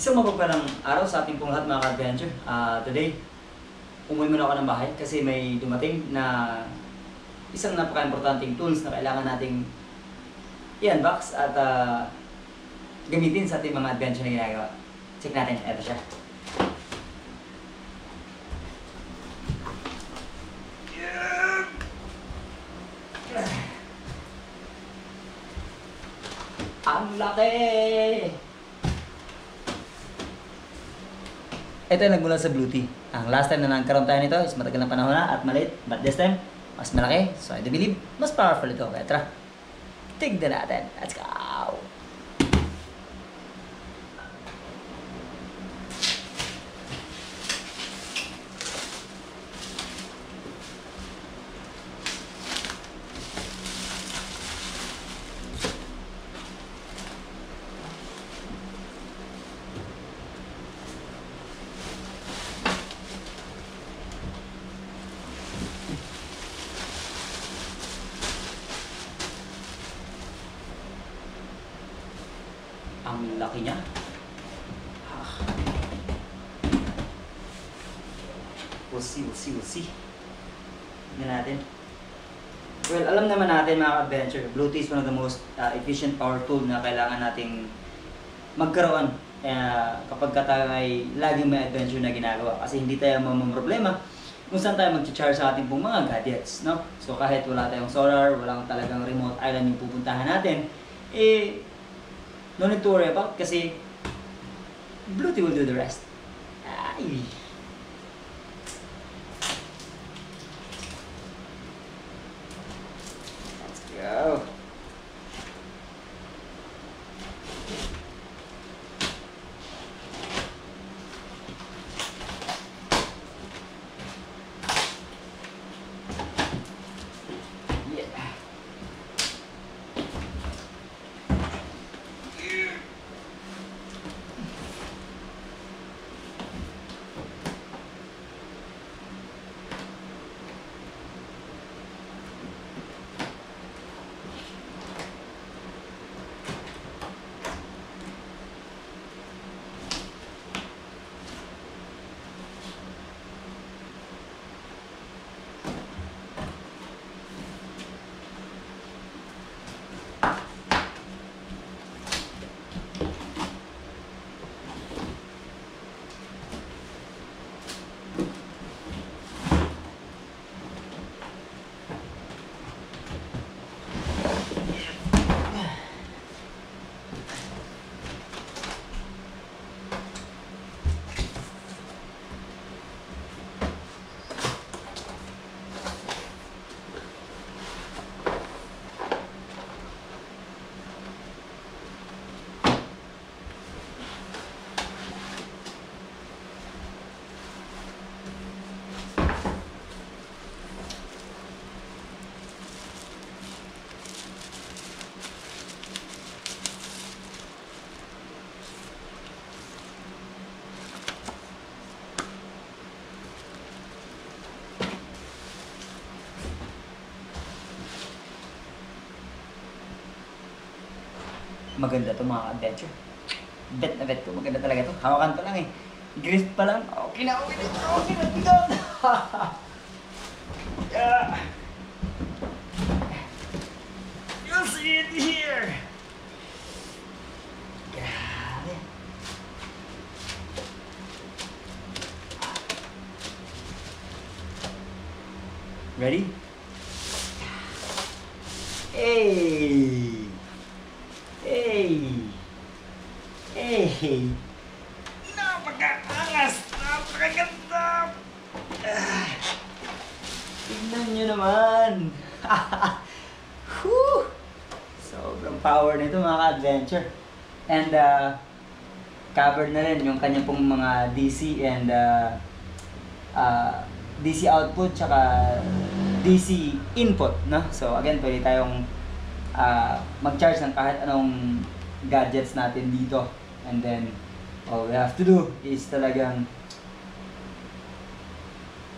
Isang mapagpalang araw sa ating pong lahat mga ka-adventure. Today, umuwi muna ako ng bahay kasi may dumating na isang napaka-importanting tools na kailangan nating i-unbox at gamitin sa ating mga adventure na ginagawa. Check natin, eto siya. Ang laki! Ito yung nagmula sa Blue Tea. Ang last time na nagkaroon tayo nito is matagal na panahon na at maliit. But this time, mas malaki. So I do believe, mas powerful ito. Kaya tara, tignan natin. Let's go! Ang laki niya. We'll see. Tignan natin. Well, alam naman natin mga adventure, Blue Tea is one of the most efficient power tool na kailangan nating magkaroon kapag tayo ay laging may adventure na ginagawa. Kasi hindi tayo mamamroblema kung saan tayo mag-charge sa ating pong mga gadgets, no? So kahit wala tayong solar, walang talagang remote island yung pupuntahan natin, no need to worry about kasi Blue Tea will do the rest. Ay. Let's go. Maganda to mga adventure. Bet na bet ko, maganda talaga to. Hawakan to lang eh. Grip pa lang. Okay na. Yeah. You'll see it here. Grabe. Ready? Hey! Napaka-angas! Napakaganda! Tignan nyo naman! Sobrang power nito mga ka-adventure. And covered na rin yung kanya pong mga DC and DC output tsaka DC input, no? So again, pwede tayong mag-charge ng kahit anong gadgets natin dito. And then all we have to do is talagang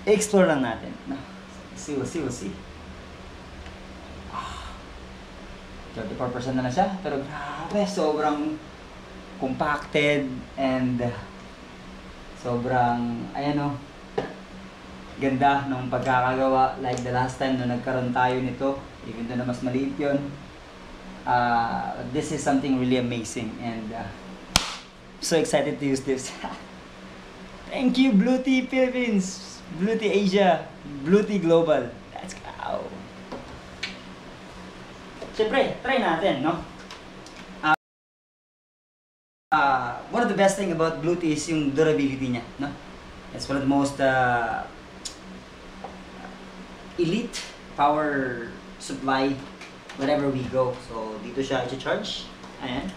explore lang natin, no? We'll see. 34% na siya, pero grabe, sobrang compacted, and sobrang, ayan o, ganda ng pagkakagawa. Like the last time na nagkaroon tayo nito, even though na mas maliit yun, this is something really amazing, and so excited to use this. Thank you, Blue Tea Philippines, Blue Tea Asia, Blue Tea Global. Let's go! Siyempre, try natin, no? One of the best thing about Blue Tea is yung durability niya, no? It's one of the most elite power supply wherever we go. So, dito siya i-charge. Ayan.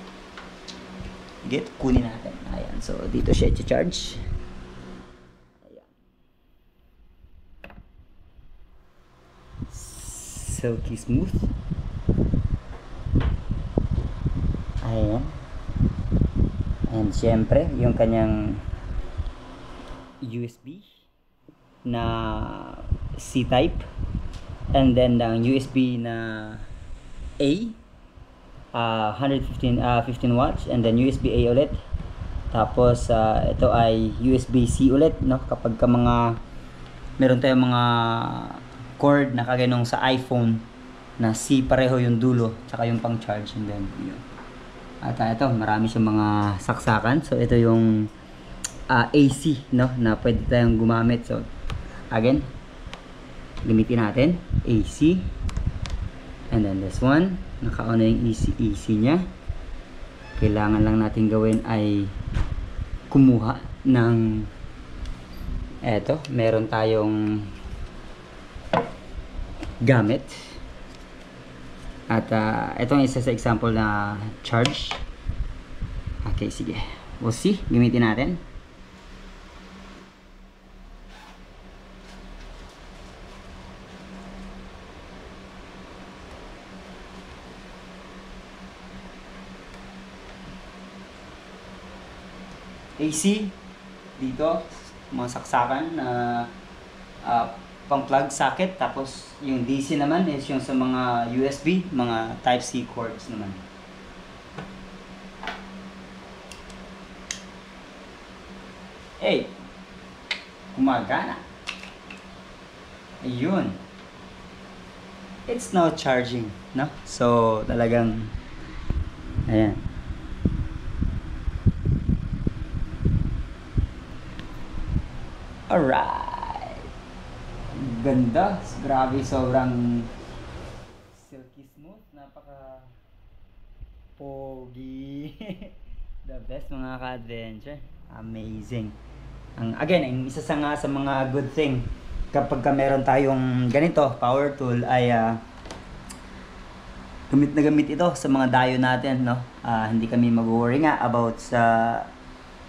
Get, kunin natin. Ayan. So, dito siya i-charge. Ayan. Silky smooth. Ayan. And syempre, yung kanyang USB na C-type, and then ang USB na A, 15 watts, and then USB A ulit. Tapos ito ay USB-C ulit, no? Kapag ka meron tayong mga cord na kagaya sa iPhone na C pareho yung dulo tsaka yung pang charge, and then yun. At ito, marami siyang mga saksakan. So ito yung AC, no, na pwede tayong gumamit. So again, gamitin natin AC, and then this one, naka-on na yung AC niya. Kailangan lang natin gawin ay kumuha ng eto, meron tayong gamit. At itong isa sa example na charge. Okay, sige. We'll see. Gamitin natin. AC dito, mga saksakan na pang plug socket, tapos yung DC naman is yung sa mga USB, mga Type-C cords naman. Hey, gumagana. Ayun. It's now charging, no? So talagang ayan. Alright. Ganda. Grabe, sobrang silky smooth. Napaka pogi. The best, mga ka-adventure. Amazing. Again, isa sa mga good thing kapag meron tayong ganito, power tool, ay gamit na gamit ito sa mga dayo natin, no? Hindi kami mag-worry nga about sa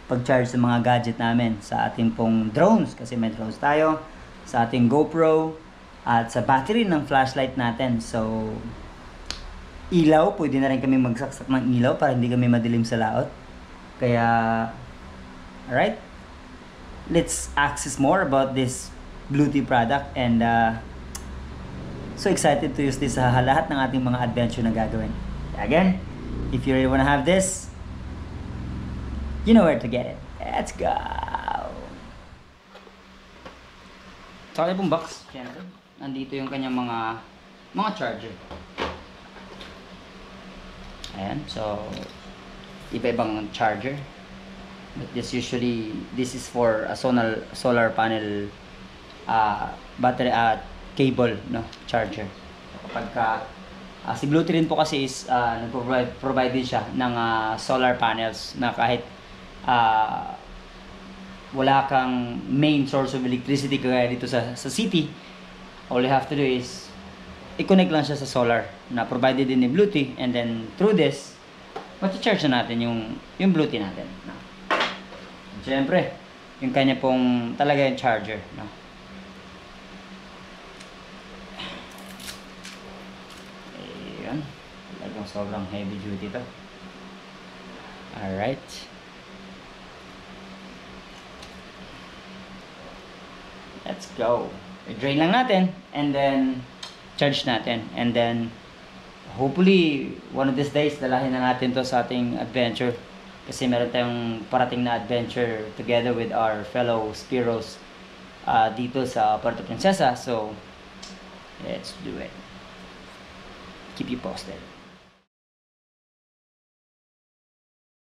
pag-charge sa mga gadget namin, sa ating pong drones, kasi may drones tayo, sa ating GoPro, at sa battery ng flashlight natin. So, ilaw, pwede na rin kami magsaksak ng ilaw para hindi kami madilim sa laot. Kaya, alright, let's access more about this Blue Tea product, and so excited to use this sa lahat ng ating mga adventure na gagawin. Again, if you really wanna have this, you know where to get it. Let's go! Sa kanya pong box, syempre, nandito yung kanyang mga charger. Ayan, so iba-ibang charger. But this is for a solar panel battery cable, no, charger. Kapag si Blue Tea rin po kasi is nag-provide din siya ng solar panels na kahit wala kang main source of electricity kagaya dito sa city, all you have to do is i-connect lang siya sa solar na provided din ni Blue Tea, and then through this mati-charge na natin yung Blue Tea natin, no? Siyempre, yung kanya pong talaga yung charger, no? Ayan, talagang sobrang heavy duty to. Alright. Let's go. I-drain lang natin, and then charge natin, and then hopefully one of these days dalahin na natin to sa ating adventure Kasi meron tayong parating na adventure together with our fellow Spiros dito sa Puerto Princesa. So, let's do it. Keep you posted.